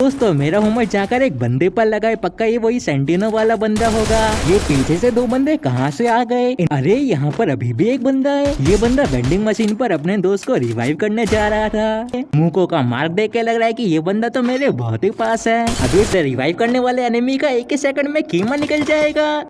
दोस्तों मेरा होमवर्क जाकर एक बंदे पर लगाए, पक्का ये वही सेंटिनो वाला बंदा होगा। ये पीछे से दो बंदे कहाँ से आ गए? अरे यहाँ पर अभी भी एक बंदा है। ये बंदा वेंडिंग मशीन पर अपने दोस्त को रिवाइव करने जा रहा था। मुंह का मार्क देख के लग रहा है कि ये बंदा तो मेरे बहुत ही पास है। अभी इसे रिवाइव करने वाले एनिमी का एक ही सेकंड में कीमा निकल जाएगा।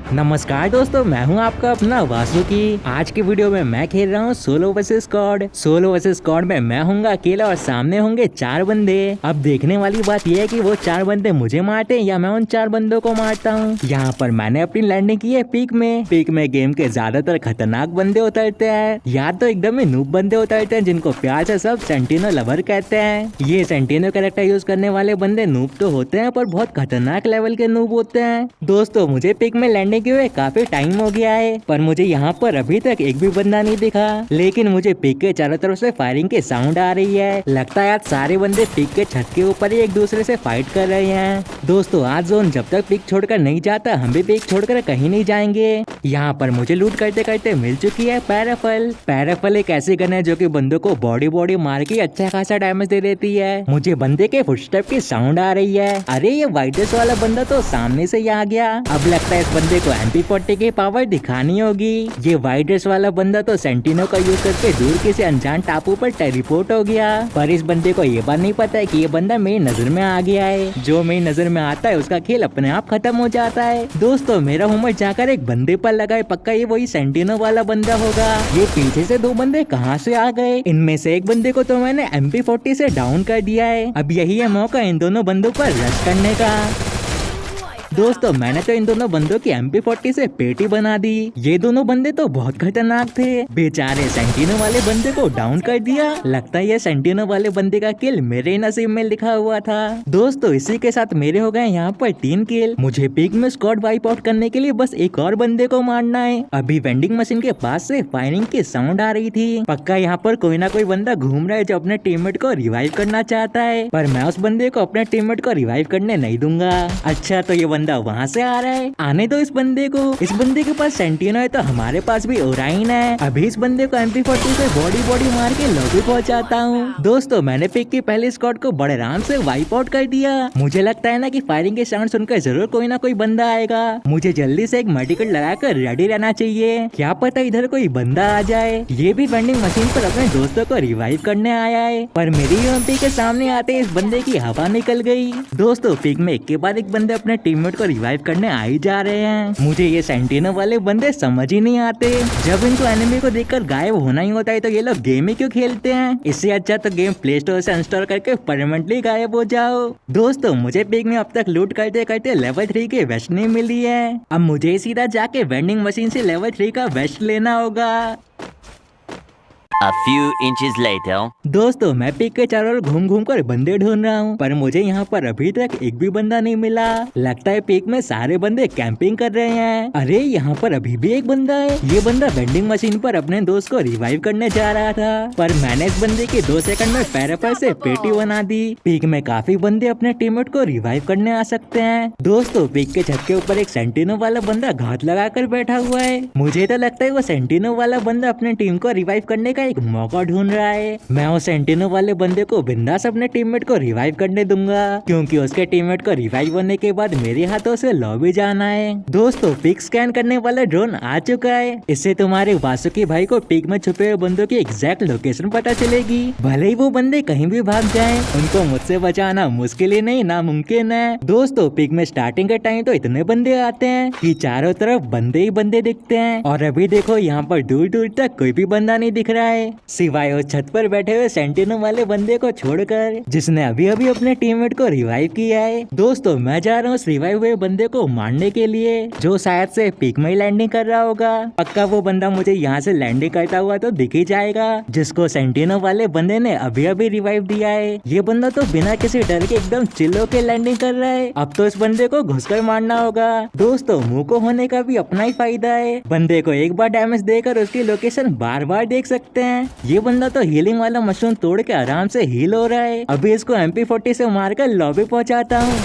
नमस्कार दोस्तों, मैं हूं आपका अपना वासुकी। आज की वीडियो में मैं खेल रहा हूं solo versus squad. Solo versus squad में मैं होऊंगा अकेला और सामने होंगे 4 बंदे। अब देखने वाली बात यह है कि वो 4 बंदे मुझे मारते हैं या मैं उन 4 बंदों को मारता हूं। यहाँ पर मैंने अपनी लैंडिंग की है पीक में। पीक में गेम के ज्यादातर खतरनाक बंदे उतरते हैं, या तो एकदम ही नूब बंदे उतरते हैं जिनको प्यार से सब सेंटिनो लवर कहते हैं। ये सेंटिनो कैरेक्टर यूज करने वाले बंदे नूब तो होते हैं पर बहुत खतरनाक लेवल के नूब होते हैं। दोस्तों मुझे पीक में लैंडिंग किए हुए काफी टाइम हो गया है, पर मुझे यहाँ पर अभी तक एक भी बंदा नहीं दिखा। लेकिन मुझे पीक के चारों तरफ से फायरिंग के साउंड आ रही है। लगता है आज सारे बंदे पीक के छत के ऊपर ही एक दूसरे से फाइट कर रहे हैं। दोस्तों आज जोन जब तक पीक छोड़कर नहीं जाता, हम भी पीक छोड़कर कहीं नहीं जाएंगे। यहाँ पर मुझे लूट करते करते मिल चुकी है पैराफल। पैराफल एक ऐसी गन है जो कि बंदों को बॉडी मार के अच्छा खासा डैमेज दे देती है। मुझे बंदे के फुटस्टेप की साउंड आ रही है। अरे ये व्हाइट ड्रेस वाला बंदा तो सामने से ही आ गया। अब लगता है इस बंदे को MP40 की पावर दिखानी होगी। ये व्हाइट ड्रेस वाला बंदा तो सेंटिनो का यूज करके दूर किसी अनजान टापू पर टेलीपोर्ट हो गया। पर इस बंदे को ये बात नहीं पता है कि ये बंदा मेरी नजर में आ गया है। जो मेरी नजर में आता है उसका खेल अपने आप खत्म हो जाता है। दोस्तों मेरा होमवर्क जाकर एक बंदे पर लगाए, पक्का ये वही सेंटिनो वाला बंदा होगा। ये पीछे से 2 बंदे कहाँ से आ गए? इनमें से एक बंदे को तो मैंने MP40 से डाउन कर दिया है। अब यही है मौका इन दोनों बंदों पर रश करने का। दोस्तों मैंने तो इन दोनों बंदों की MP40 से पेटी बना दी। ये दोनों बंदे तो बहुत खतरनाक थे। बेचारे सेंटिनो वाले बंदे को डाउन कर दिया। लगता है ये सेंटिनो वाले बंदे का किल मेरे नसीब में लिखा हुआ था। दोस्तों इसी के साथ मेरे हो गए यहाँ पर 3 किल। मुझे पीक में स्क्वाड वाइप आउट करने के लिए बस एक और बंदे को मारना है। अभी वेंडिंग मशीन के पास से फायरिंग की साउंड आ रही थी। पक्का यहाँ पर कोई ना कोई बंदा घूम रहा है जो अपने टीममेट को रिवाइव करना चाहता है, पर मैं उस बंदे को अपने टीममेट को रिवाइव करने नहीं दूंगा। अच्छा तो ये बंदा वहाँ से आ रहा है, आने दो इस बंदे को। इस बंदे के पास सेंटिनो है तो हमारे पास भी ओराइन है। अभी इस बंदे को MP40 से बॉडी मार के लॉबी पहुंचाता हूँ। दोस्तों मैंने पिक की पहली स्क्वाड को बड़े आराम से वाइप आउट कर दिया। मुझे लगता है ना कि फायरिंग के साउंड सुनकर जरूर कोई ना कोई बंदा आएगा। मुझे जल्दी से एक मेडिकल लगाकर रेडी रहना चाहिए, क्या पता इधर कोई बंदा आ जाए। ये भी वेंडिंग मशीन पर अपने दोस्तों को रिवाइव करने आया है, पर मेरी UMP के सामने आते इस बंदे की हवा निकल गई। दोस्तों पिक में एक के बाद एक बंदे अपने टीममेट को रिवाइव करने आ ही जा रहे हैं। मुझे ये सेंटिनो वाले बंदे समझ ही नहीं आते। जब इनको एनिमी को देखकर गायब होना ही होता है तो ये लोग गेम ही क्यों खेलते हैं? इससे अच्छा तो गेम प्ले स्टोर से इंस्टॉल करके परमानेंटली गायब हो जाओ। दोस्तों मुझे पिक में अब तक लूट करते करते लेवल 3 की वेस्ट नहीं मिली है। अब मुझे सीधा जाके वेंडिंग मशीन से लेवल 3 का वेस्ट लेना होगा। A few inches later. दोस्तों मैं पिक के चारों ओर घूम कर बंदे ढूंढ रहा हूँ, पर मुझे यहाँ पर अभी तक एक भी बंदा नहीं मिला। लगता है पिक में सारे बंदे कैंपिंग कर रहे हैं। अरे यहाँ पर अभी भी एक बंदा है। ये बंदा वेंडिंग मशीन पर अपने दोस्त को रिवाइव करने जा रहा था, पर मैंने इस बंदे की 2 सेकंड में पैराफल से पेटी बना दी। पिक में काफी बंदे अपने टीममेट को रिवाइव करने आ सकते हैं। दोस्तों पिक के छत के ऊपर एक सेंटिनो वाला बंदा घात लगा कर बैठा हुआ है। मुझे तो लगता है वो सेंटिनो वाला बंदा अपने टीम को रिवाइव करने का एक मौका ढूंढ रहा है। मैं उस सेंटिनो वाले बंदे को बिंदास अपने टीममेट को रिवाइव करने दूंगा, क्योंकि उसके टीममेट को रिवाइव होने के बाद मेरे हाथों से लॉबी जाना है। दोस्तों पिक स्कैन करने वाला ड्रोन आ चुका है। इससे तुम्हारे वासुकी भाई को पिक में छुपे हुए बंदों की एग्जैक्ट लोकेशन पता चलेगी। भले ही वो बंदे कहीं भी भाग जाएं, उनको मुझसे बचाना मुश्किल ही नहीं नामुमकिन है। दोस्तों पिक में स्टार्टिंग के टाइम तो इतने बंदे आते हैं कि चारों तरफ बंदे ही बंदे दिखते हैं, और अभी देखो यहाँ पर दूर दूर तक कोई भी बंदा नहीं दिख रहा है, सिवाय उस छत पर बैठे हुए सेंटिनो वाले बंदे को छोड़कर, जिसने अभी अभी अपने टीममेट को रिवाइव किया है। दोस्तों मैं जा रहा हूँ उस रिवाइव हुए बंदे को मारने के लिए, जो शायद से पिक में ही लैंडिंग कर रहा होगा। पक्का वो बंदा मुझे यहाँ से लैंडिंग करता हुआ तो दिख ही जाएगा, जिसको सेंटिनो वाले बंदे ने अभी अभी रिवाइव दिया है। ये बंदा तो बिना किसी डर के एकदम चिल होके लैंडिंग कर रहा है। अब तो इस बंदे को घुसकर मारना होगा। दोस्तों मुंह को होने का भी अपना ही फायदा है। बंदे को एक बार डैमेज देकर उसकी लोकेशन बार बार देख सकते हैं। ये बंदा तो हीलिंग वाला मशरूम तोड़ के आराम से हील हो रहा है। अभी इसको MP40 से मारकर लॉबी पहुंचाता हूँ।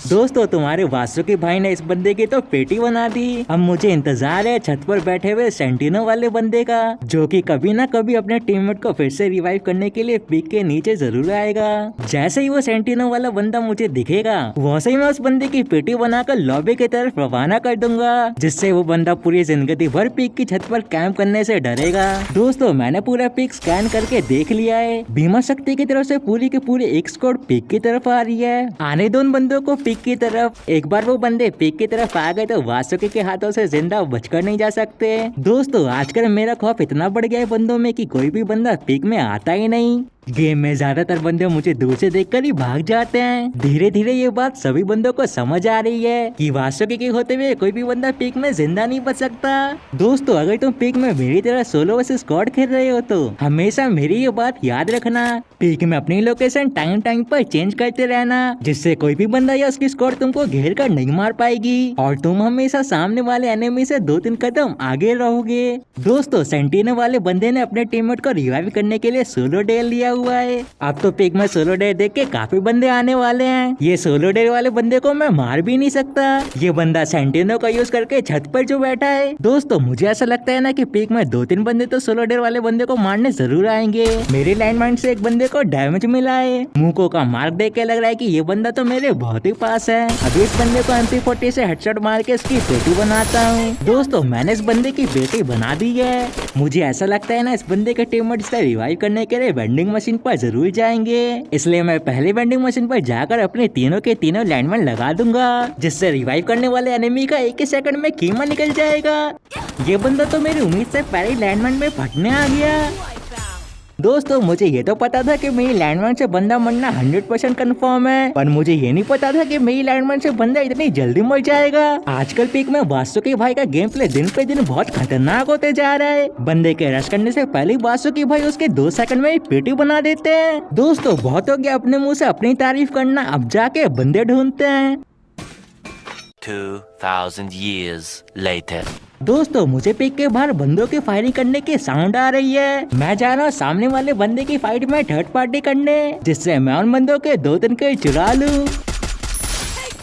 दोस्तों तुम्हारे वासुकी भाई ने इस बंदे की तो पेटी बना दी। अब मुझे इंतजार है छत पर बैठे हुए सेंटिनो वाले बंदे का, जो कि कभी ना कभी अपने टीममेट को फिर से रिवाइव करने के लिए पीक के नीचे जरूर आएगा। जैसे ही वो सेंटिनो वाला बंदा मुझे दिखेगा वैसे ही मैं उस बंदे की पेटी बनाकर लॉबी की तरफ रवाना कर दूंगा, जिससे वो बंदा पूरी जिंदगी भर पीक की छत पर कैंप करने से डरेगा। दोस्तों मैंने पूरा पीक स्कैन करके देख लिया है। भीमा शक्ति की तरफ से पूरी की पूरी एक स्क्वाड पीक की तरफ आ रही है। आने दो उन बंदों को पीक की तरफ। एक बार वो बंदे पीक की तरफ आ गए तो वासुकी के हाथों से जिंदा बचकर नहीं जा सकते। दोस्तों आजकल मेरा खौफ इतना बढ़ गया है बंदों में कि कोई भी बंदा पीक में आता ही नहीं। गेम में ज्यादातर बंदे मुझे दूर से देखकर ही भाग जाते हैं। धीरे धीरे ये बात सभी बंदों को समझ आ रही है कि वासुकी के होते हुए कोई भी बंदा पीक में जिंदा नहीं बच सकता। दोस्तों अगर तुम पीक में मेरी तरह सोलो वर्सेस स्क्वाड खेल रहे हो तो हमेशा मेरी ये बात याद रखना, पीक में अपनी लोकेशन टाइम टाइम पर चेंज करते रहना, जिससे कोई भी बंदा या उसकी स्क्वाड तुमको घेर कर नहीं मार पाएगी और तुम हमेशा सामने वाले एनिमी से 2-3 कदम आगे रहोगे। दोस्तों सेंटिनो वाले बंदे ने अपने टीममेट को रिवाइव करने के लिए सोलो डेल लिया हुआ है। अब तो पिक में सोलो डेयर देख के काफी बंदे आने वाले हैं। ये सोलो डेयर वाले बंदे को मैं मार भी नहीं सकता। ये बंदा सेंटिनो का यूज करके छत पर जो बैठा है। दोस्तों मुझे ऐसा लगता है ना कि पिक में 2-3 बंदे तो सोलो डेयर वाले बंदे को मारने जरूर आएंगे। मेरे लैंडमाइन से एक बंदे को डैमेज मिला है। मुको का मार्क देख के लग रहा है कि ये बंदा तो मेरे बहुत ही पास है। अभी इस बंदे को MP40 से हेडशॉट मार के इसकी पेटी बनाता हूँ। दोस्तों मैंने इस बंदे की पेटी बना दी है। मुझे ऐसा लगता है ना इस बंदे के टीममेट से रिवाइव करने के लिए वेंडिंग मशीन पर जरूर जाएंगे, इसलिए मैं पहले वेंडिंग मशीन पर जाकर अपने तीनों के तीनों लैंडमाइन लगा दूंगा, जिससे रिवाइव करने वाले एनिमी का एक ही सेकंड में कीमा निकल जाएगा। ये बंदा तो मेरी उम्मीद से पहले लैंडमाइन में फटने आ गया। दोस्तों मुझे ये तो पता था कि मेरी लैंडमाइन से बंदा मरना 100% कंफर्म है, पर मुझे ये नहीं पता था कि मेरी लैंडमाइन से बंदा इतनी जल्दी मर जाएगा। आजकल पीक में वासुकी भाई का गेम प्ले दिन पे दिन बहुत खतरनाक होते जा रहा है। बंदे के रश करने से पहले वासुकी भाई उसके 2 सेकंड में ही पेटी बना देते हैं। दोस्तों बहुत हो गया अपने मुँह से अपनी तारीफ करना, अब जाके बंदे ढूंढते हैं। 2000 years later. दोस्तों मुझे पिक के बाहर बंदों की फायरिंग करने की साउंड आ रही है। मैं जा रहा हूँ सामने वाले बंदे की फाइट में थर्ड पार्टी करने, जिससे मैं उन बंदों के 2-3 किल चुरा लूँ।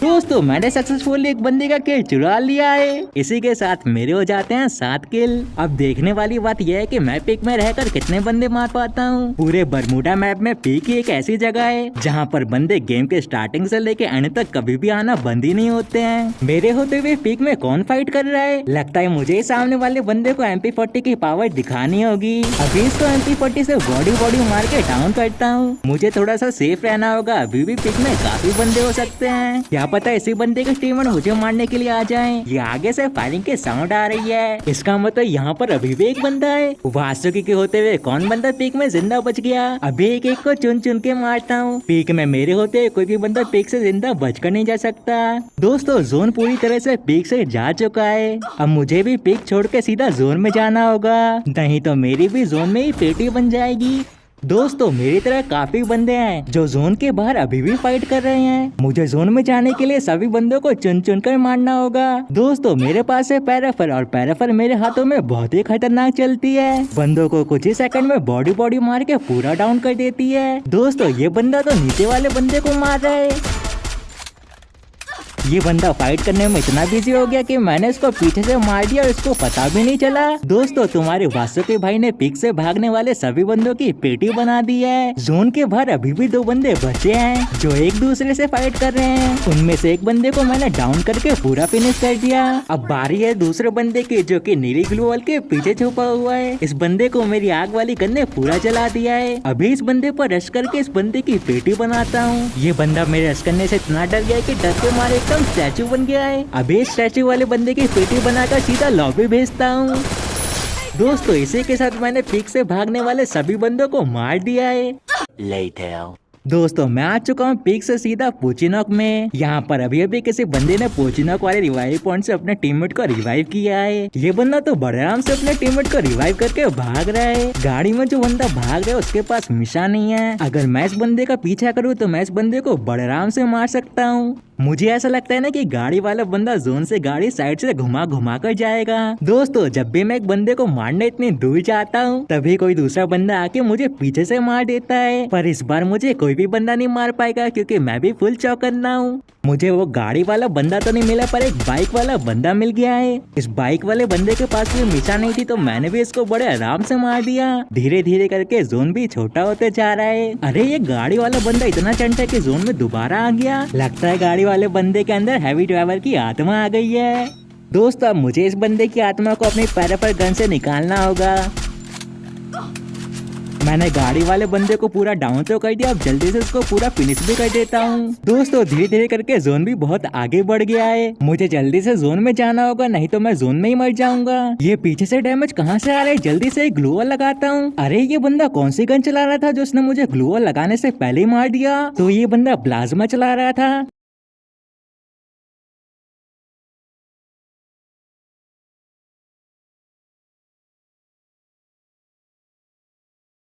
दोस्तों मैंने सक्सेसफुली एक बंदे का किल चुरा लिया है। इसी के साथ मेरे हो जाते हैं 7 किल। अब देखने वाली बात यह है कि मैं पिक में रहकर कितने बंदे मार पाता हूँ। पूरे बरमूडा मैप में पिक ही एक ऐसी जगह है जहाँ पर बंदे गेम के स्टार्टिंग से लेके एंड तक कभी भी आना बंद ही नहीं होते हैं। मेरे होते हुए पिक में कौन फाइट कर रहा है? लगता है मुझे ही सामने वाले बंदे को MP40 की पावर दिखानी होगी। अभी इसको MP40 से बॉडी मार के डाउन करता हूँ। मुझे थोड़ा सा सेफ रहना होगा, अभी भी पिक में काफी बंदे हो सकते हैं। क्या पता इसी बंदे के टीममेट मुझे मारने के लिए आ जाएं। ये आगे से फायरिंग की साउंड आ रही है, इसका मतलब यहाँ पर अभी भी एक बंदा है। वासुकी के होते हुए कौन बंदा पीक में जिंदा बच गया? अभी एक एक को चुन चुन के मारता हूँ। पीक में मेरे होते कोई भी बंदा पीक से जिंदा बचकर नहीं जा सकता। दोस्तों जोन पूरी तरह से पीक से जा चुका है। अब मुझे भी पीक छोड़ के सीधा जोन में जाना होगा, नहीं तो मेरी भी जोन में ही पेटी बन जाएगी। दोस्तों मेरी तरह काफी बंदे हैं जो जोन के बाहर अभी भी फाइट कर रहे हैं। मुझे जोन में जाने के लिए सभी बंदों को चुन चुन कर मारना होगा। दोस्तों मेरे पास है पैराफर, और पैराफर मेरे हाथों में बहुत ही खतरनाक चलती है। बंदों को कुछ ही सेकंड में बॉडी मार के पूरा डाउन कर देती है। दोस्तों ये बंदा तो नीचे वाले बंदे को मार रहा है। ये बंदा फाइट करने में इतना बिजी हो गया कि मैंने इसको पीछे से मार दिया और इसको पता भी नहीं चला। दोस्तों तुम्हारे वासुकी भाई ने पीक से भागने वाले सभी बंदों की पेटी बना दी है। जोन के बाहर अभी भी 2 बंदे बचे हैं जो एक दूसरे से फाइट कर रहे हैं। उनमें से एक बंदे को मैंने डाउन करके पूरा फिनिश कर दिया। अब बारी है दूसरे बंदे की, जो कि नीली ग्लू वॉल के पीछे छुपा हुआ है। इस बंदे को मेरी आग वाली गन ने पूरा जला दिया है। अभी इस बंदे पर रश करके इस बंदे की पेटी बनाता हूँ। ये बंदा मेरे रश करने से इतना डर गया कि डर के मारे एकदम स्टैचू बन गया है। अभी स्टैचू वाले बंदे की पेटी बनाकर सीधा लॉबी भेजता हूँ। दोस्तों इसी के साथ मैंने पीक से भागने वाले सभी बंदों को मार दिया है। Later. दोस्तों मैं आ चुका हूँ पीक से सीधा पोचिनॉक में। यहाँ पर अभी किसी बंदे ने पोचिनॉक वाले रिवाइव पॉइंट से अपने टीममेट को रिवाइव किया है। ये बंदा तो बड़े आराम से अपने टीममेट को रिवाइव करके भाग रहा है। गाड़ी में जो बंदा भाग रहा है उसके पास मिशा नहीं है। अगर मैं इस बंदे का पीछा करूँ तो मैं इस बंदे को बड़े आराम से मार सकता हूँ। मुझे ऐसा लगता है ना कि गाड़ी वाला बंदा जोन से गाड़ी साइड से घुमा कर जाएगा। दोस्तों जब भी मैं एक बंदे को मारने इतनी दूर जाता हूँ तभी कोई दूसरा बंदा आके मुझे पीछे से मार देता है, पर इस बार मुझे कोई भी बंदा नहीं मार पाएगा क्योंकि मैं भी फुल चौकन्ना हूँ। मुझे वो गाड़ी वाला बंदा तो नहीं मिला पर एक बाइक वाला बंदा मिल गया है। इस बाइक वाले बंदे के पास कोई मिशा नहीं थी तो मैंने भी इसको बड़े आराम से मार दिया। धीरे धीरे करके जोन भी छोटा होते जा रहा है। अरे ये गाड़ी वाला बंदा इतना चंट है कि जोन में दोबारा आ गया। लगता है गाड़ी वाले बंदे के अंदर हैवी ड्राइवर की आत्मा आ गई है। दोस्त अब मुझे इस बंदे की आत्मा को अपने पैर पर गन से निकालना होगा। मैंने गाड़ी वाले बंदे को पूरा डाउन तो कर दिया, अब जल्दी से उसको पूरा फिनिश भी कर देता हूँ। दोस्तों धीरे धीरे करके जोन भी बहुत आगे बढ़ गया है। मुझे जल्दी से जोन में जाना होगा नहीं तो मैं जोन में ही मर जाऊंगा। ये पीछे से डैमेज कहाँ से आ रहा है, जल्दी से ग्लू वॉल लगाता हूँ। अरे ये बंदा कौन सी गन चला रहा था जो उसने मुझे ग्लू वॉल लगाने से पहले ही मार दिया? तो ये बंदा प्लाज्मा चला रहा था।